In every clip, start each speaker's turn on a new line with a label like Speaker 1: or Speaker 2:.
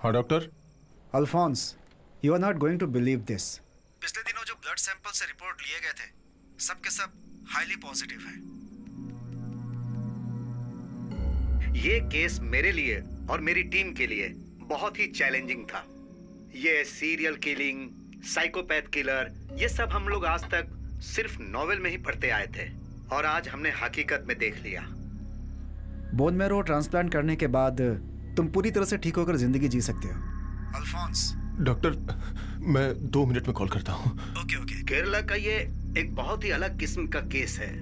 Speaker 1: हाँ doctor.
Speaker 2: Alphonse, you are not going to believe this. पिछले दिनों जो ब्लड सैंपल से रिपोर्ट लिए गए थे, सब के सब हाईली पॉजिटिव है।
Speaker 3: ये केस मेरे लिए और मेरी टीम के लिए बहुत ही चैलेंजिंग था। ये सीरियल किलिंग, साइकोपैथ किलर, ये सब हम लोग आज तक सिर्फ नॉवेल में ही पढ़ते आए थे और आज हमने हकीकत में देख लिया।
Speaker 2: बोन मैरो ट्रांसप्लांट करने के बाद तुम पूरी तरह से ठीक होकर जिंदगी जी सकते हो। अल्फोंस।
Speaker 1: डॉक्टर, मैं 2 मिनट में कॉल करता हूँ।
Speaker 2: ओके।
Speaker 3: केरला का ये एक बहुत ही अलग किस्म का केस है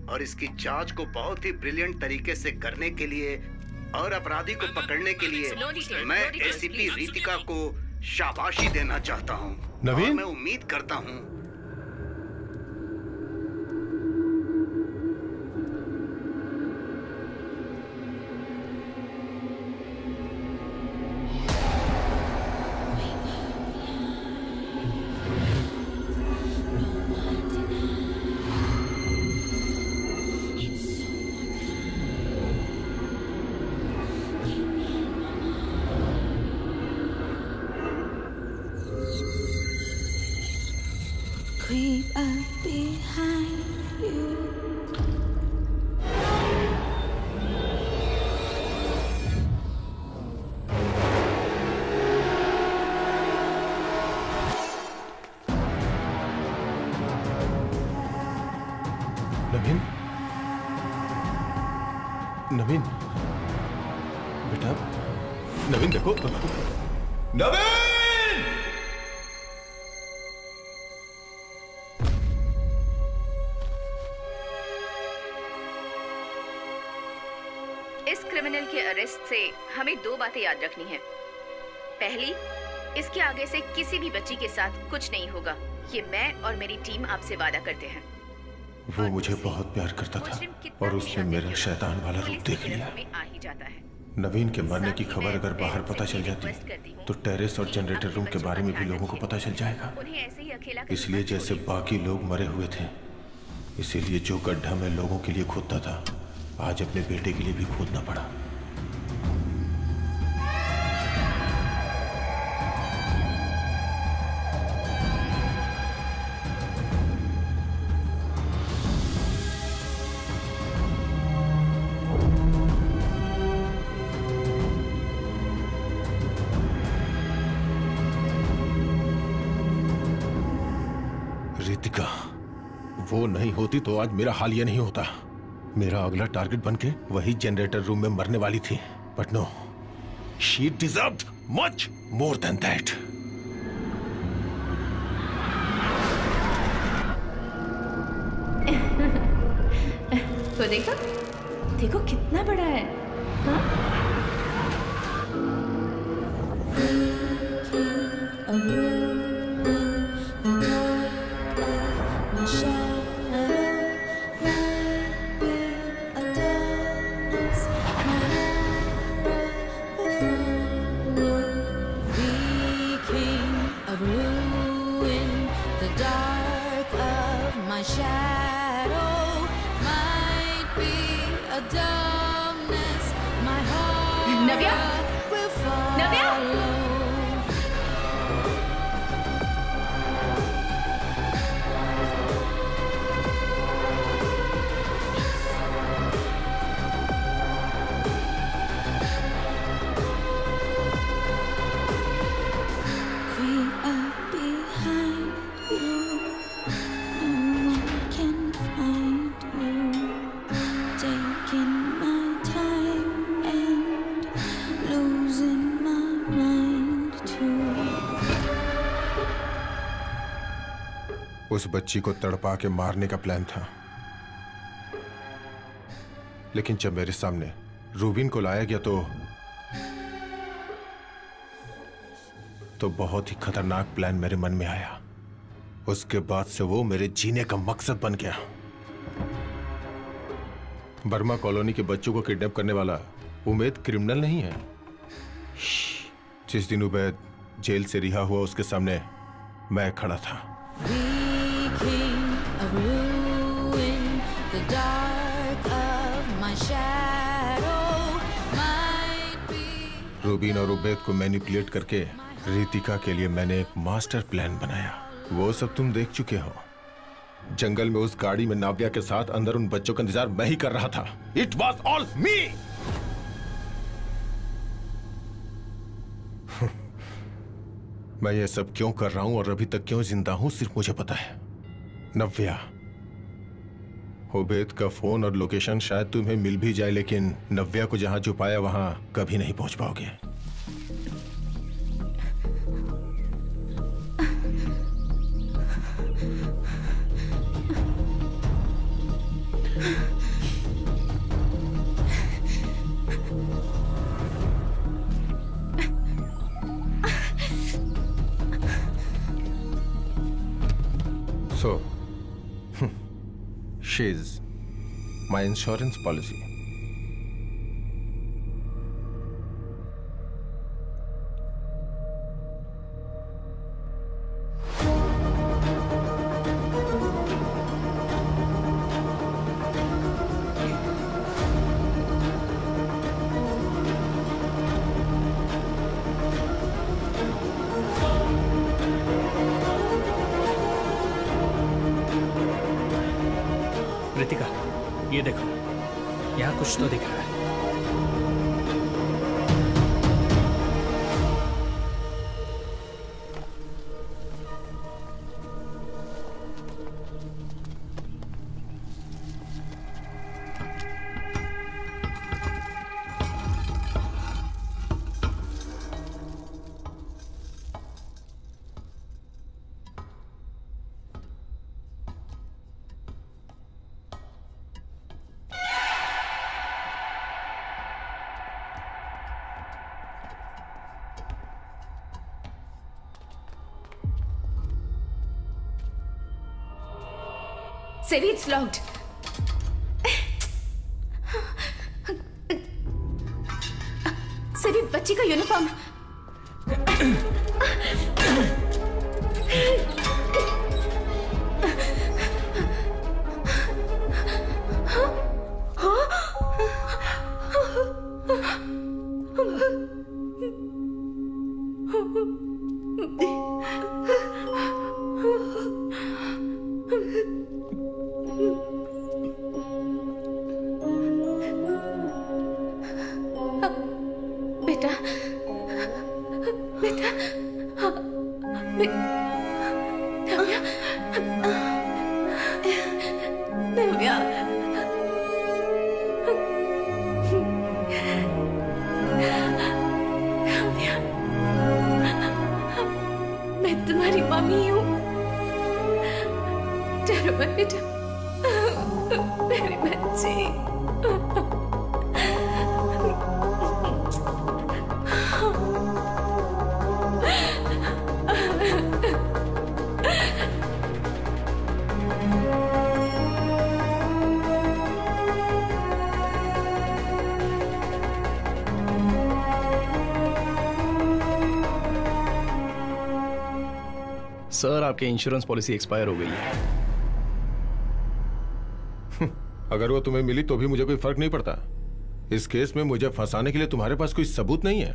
Speaker 3: और इसकी जांच को बहुत ही ब्रिलियंट तरीके से करने के लिए और अपराधी को पकड़ने के लिए मैं एसीपी रितिका को शाबाशी देना चाहता हूँ।
Speaker 1: नवीन,
Speaker 3: मैं उम्मीद करता हूँ
Speaker 4: creep up behind you.
Speaker 1: नवीन, नवीन बेटा, नवीन देखो, नवीन!
Speaker 5: इस क्रिमिनल के अरेस्ट से हमें 2 बातें याद रखनी है। पहली, इसके आगे से किसी भी बच्ची के साथ कुछ नहीं होगा। ये मैं और मेरी टीम आपसे वादा करते हैं।
Speaker 1: वो मुझे बहुत प्यार करता था और उसने मेरा शैतान वाला रूप देख लिया।
Speaker 5: आ ही जाता है।
Speaker 1: नवीन के मरने की खबर अगर बाहर पता चल जाती तो टेरेस और जनरेटर रूम के बारे में भी लोगों को पता चल जाएगा। इसलिए जैसे बाकी लोग मरे हुए थे, इसीलिए जो गड्ढा मैं लोगों के लिए खोदता था, आज अपने बेटे के लिए भी खोदना पड़ा। रितिका, वो नहीं होती तो आज मेरा हाल ये नहीं होता। मेरा अगला टारगेट बनके वही जनरेटर रूम में मरने वाली थी, but no, she deserved much more than that.
Speaker 5: तो देखो, देखो कितना बड़ा है। हाँ? नव्या, नव्या,
Speaker 1: उस बच्ची को तड़पा के मारने का प्लान था, लेकिन जब मेरे सामने रूबिन को लाया गया तो बहुत ही खतरनाक प्लान मेरे मन में आया। उसके बाद से वो मेरे जीने का मकसद बन गया। बर्मा कॉलोनी के बच्चों को किडनैप करने वाला उमैद क्रिमिनल नहीं है। जिस दिन उमैद जेल से रिहा हुआ, उसके सामने मैं खड़ा था। रूबीन और उबैद को मैनिपुलेट करके रितिका के लिए मैंने एक मास्टर प्लान बनाया। वो सब तुम देख चुके हो। जंगल में उस गाड़ी में नाव्या के साथ अंदर उन बच्चों का इंतजार मैं ही कर रहा था। इट वॉज ऑल मी। मैं ये सब क्यों कर रहा हूं और अभी तक क्यों जिंदा हूं सिर्फ मुझे पता है। नव्या, उबैद का फोन और लोकेशन शायद तुम्हें मिल भी जाए, लेकिन नव्या को जहां छुपाया वहां कभी नहीं पहुंच पाओगे। So, she's my insurance policy.
Speaker 6: Ritika, ये देखो, यहाँ कुछ तो दिख रहा है।
Speaker 5: Sevi, it's locked. Sevi, बच्ची का यूनिफॉर्म।
Speaker 6: सर, आपकी इंश्योरेंस पॉलिसी एक्सपायर हो गई है।
Speaker 1: अगर वो तुम्हें मिली तो भी मुझे कोई फर्क नहीं पड़ता। इस केस में मुझे फंसाने के लिए तुम्हारे पास कोई सबूत नहीं है।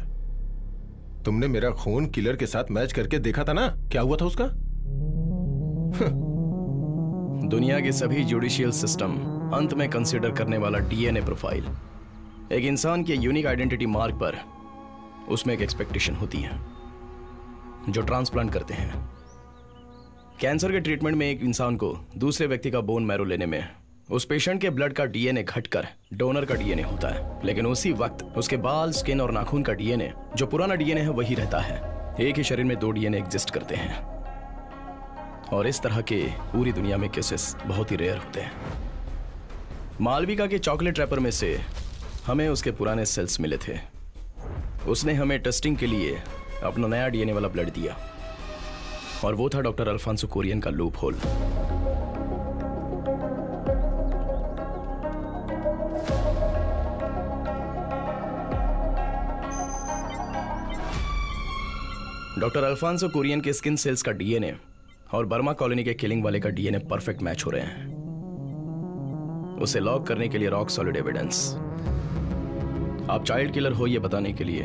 Speaker 1: तुमने मेरा खून किलर के साथ मैच करके देखा था ना, क्या हुआ था उसका?
Speaker 6: दुनिया के सभी जुडिशियल सिस्टम अंत में कंसीडर करने वाला डीएनए प्रोफाइल, एक इंसान के यूनिक आइडेंटिटी मार्क पर उसमें एक एक्सपेक्टेशन होती है। जो ट्रांसप्लांट करते हैं, कैंसर के ट्रीटमेंट में एक इंसान को दूसरे व्यक्ति का बोन मैरो लेने में उस पेशेंट के ब्लड का डीएनए घटकर डोनर का डीएनए होता है, लेकिन उसी वक्त उसके बाल, स्किन और नाखून का डीएनए, जो पुराना डीएनए है, वही रहता है। एक ही शरीर में दो डीएनए एग्जिस्ट करते हैं और इस तरह के पूरी दुनिया में केसेस बहुत ही रेयर होते हैं। मालविका के चॉकलेट रैपर में से हमें उसके पुराने सेल्स मिले थे। उसने हमें टेस्टिंग के लिए अपना नया डीएनए वाला ब्लड दिया और वो था डॉक्टर अल्फांसो कुरियन का loophole. Doctor Alphonso Kurian के स्किन सेल्स का डीएनए और बर्मा कॉलोनी के किलिंग वाले का डीएनए परफेक्ट मैच हो रहे हैं। उसे लॉक करने के लिए रॉक सॉलिड एविडेंस। आप चाइल्ड किलर हो ये बताने के लिए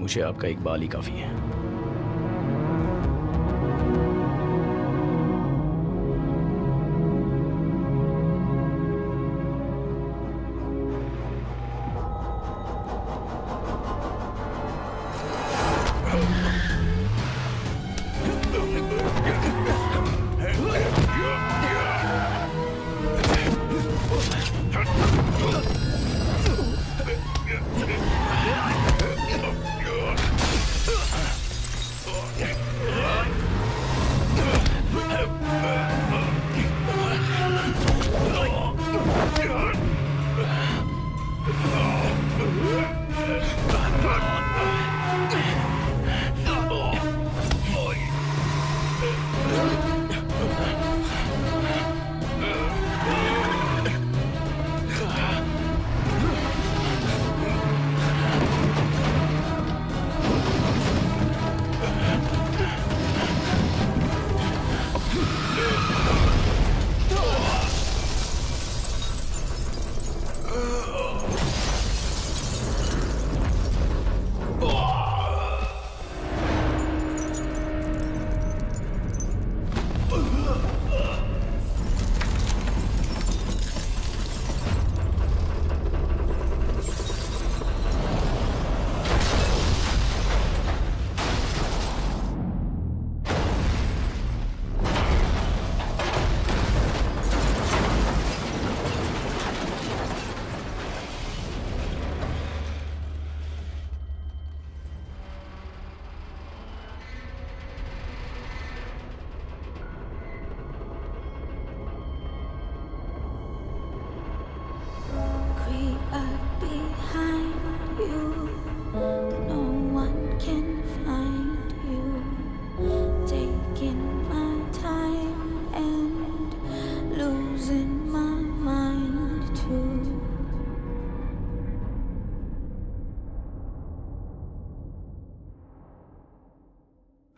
Speaker 6: मुझे आपका एक बाल ही काफी है।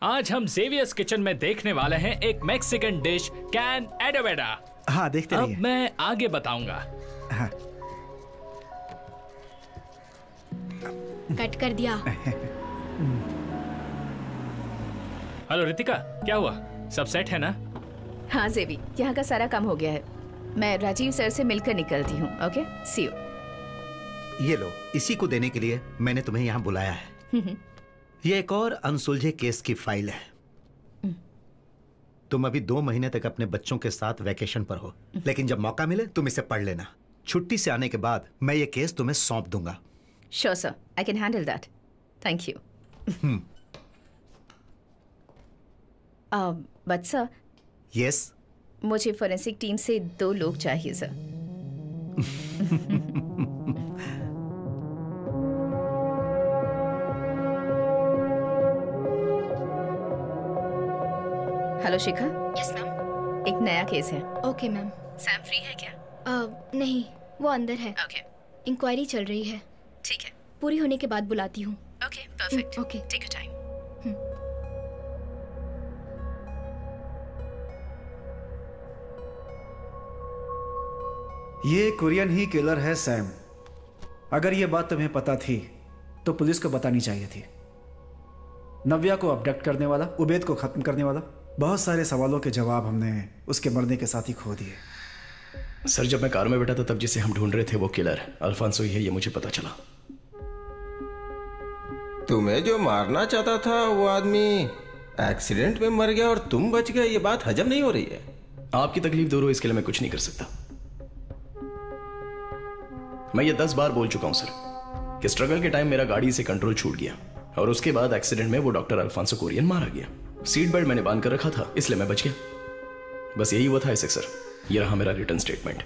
Speaker 7: आज हम जेवियर्स किचन में देखने वाले हैं एक मैक्सिकन डिश कैन एडोवेडा।
Speaker 2: हाँ, देखते रहिए।
Speaker 7: अब मैं आगे बताऊंगा।
Speaker 2: हाँ।
Speaker 8: कट कर दिया।
Speaker 7: हेलो रितिका, क्या हुआ? सब सेट है ना?
Speaker 5: हाँ जेवी, यहाँ का सारा काम हो गया है। मैं राजीव सर से मिलकर निकलती हूँ। Okay, see you.
Speaker 3: ये लो, इसी को देने के लिए मैंने तुम्हें यहाँ बुलाया है। ये एक और अनसुलझे केस की फाइल है। तुम अभी 2 महीने तक अपने बच्चों के साथ वैकेशन पर हो, लेकिन जब मौका मिले तुम इसे पढ़ लेना। छुट्टी से आने के बाद मैं ये केस तुम्हें सौंप दूंगा।
Speaker 5: Sure sir, I can handle that. Thank you. But sir.
Speaker 3: Yes.
Speaker 5: मुझे फोरेंसिक टीम से 2 लोग चाहिए sir. Hello Shikha.
Speaker 8: Yes ma'am.
Speaker 5: एक नया केस है।
Speaker 8: Okay ma'am.
Speaker 5: सैम फ्री है क्या?
Speaker 8: नहीं, वो अंदर है।
Speaker 5: ओके।
Speaker 8: इंक्वायरी चल रही है।
Speaker 5: ठीक है,
Speaker 8: पूरी होने के बाद बुलाती हूँ।
Speaker 5: Okay, perfect.
Speaker 8: Okay,
Speaker 5: take your time.
Speaker 2: ये कोरियन ही किलर है सैम। अगर ये बात तुम्हें पता थी तो पुलिस को बतानी चाहिए थी। नव्या को अबडक्ट करने वाला, उबैद को खत्म करने वाला, बहुत सारे सवालों के जवाब हमने उसके मरने के साथ ही खो दिए।
Speaker 6: सर, जब मैं कार में बैठा था तब जिसे हम ढूंढ रहे थे वो किलर अल्फांसो ही है, ये मुझे पता चला।
Speaker 1: तुम्हें जो मारना चाहता था वो आदमी एक्सीडेंट में मर गया और तुम बच गए, ये बात हजम नहीं हो रही है।
Speaker 6: आपकी तकलीफ दूर हो इसके लिए मैं कुछ नहीं कर सकता। मैं ये 10 बार बोल चुका हूं सर कि स्ट्रगल के टाइम मेरा गाड़ी से कंट्रोल छूट गया और उसके बाद एक्सीडेंट में वो डॉक्टर अल्फांसो कोरियन मारा गया। सीट बेल्ट मैंने बांध कर रखा था इसलिए मैं बच गया। बस यही हुआ था ऐसे सर। ये रहा मेरा रिटर्न स्टेटमेंट।